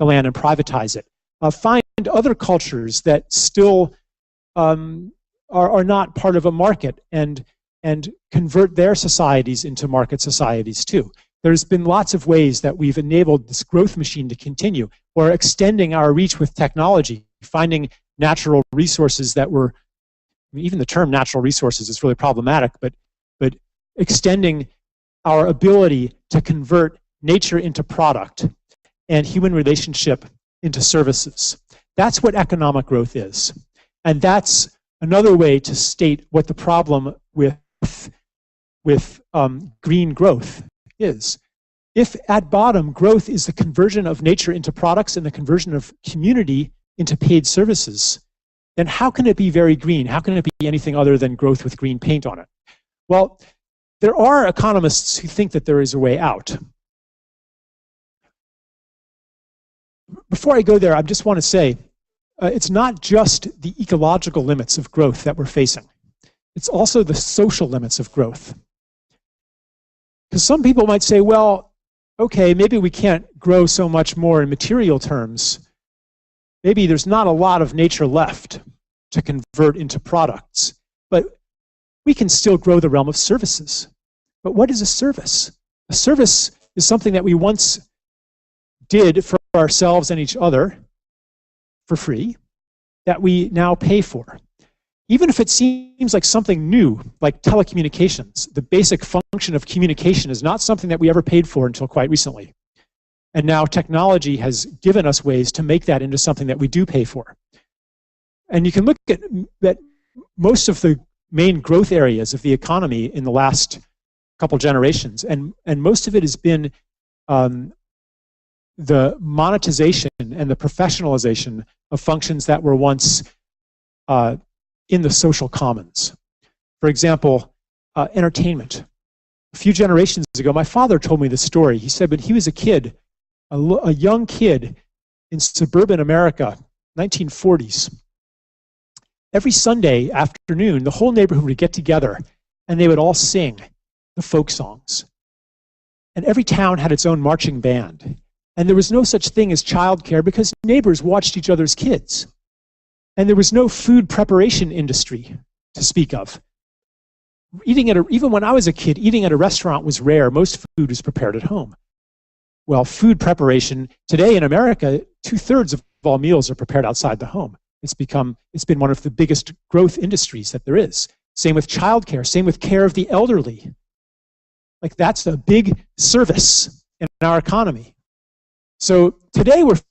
the land and privatize it. Find other cultures that still are not part of a market and convert their societies into market societies too. There's been lots of ways that we've enabled this growth machine to continue, or extending our reach with technology, finding natural resources that were, I mean, even the term natural resources is really problematic, but extending our ability to convert nature into product and human relationship into services. That's what economic growth is. And that's another way to state what the problem with green growth is. If at bottom growth is the conversion of nature into products and the conversion of community into paid services, then how can it be very green? How can it be anything other than growth with green paint on it? Well, there are economists who think that there is a way out. Before I go there, I just want to say, it's not just the ecological limits of growth that we're facing. It's also the social limits of growth. Because some people might say, well, okay, maybe we can't grow so much more in material terms. Maybe there's not a lot of nature left to convert into products. But we can still grow the realm of services. But what is a service? A service is something that we once did for ourselves and each other for free, that we now pay for. Even if it seems like something new, like telecommunications, the basic function of communication is not something that we ever paid for until quite recently. And now technology has given us ways to make that into something that we do pay for. And you can look at that most of the main growth areas of the economy in the last couple generations, and most of it has been the monetization and the professionalization of functions that were once in the social commons. For example, entertainment. A few generations ago, my father told me this story. He said when he was a kid, a young kid in suburban America, 1940s, every Sunday afternoon, the whole neighborhood would get together and they would all sing the folk songs. And every town had its own marching band. And there was no such thing as childcare because neighbors watched each other's kids. And there was no food preparation industry to speak of. Even when I was a kid, eating at a restaurant was rare. Most food was prepared at home. Well, food preparation, today in America, 2/3 of all meals are prepared outside the home. It's been one of the biggest growth industries that there is. Same with childcare, same with care of the elderly. Like, that's a big service in our economy. So today we're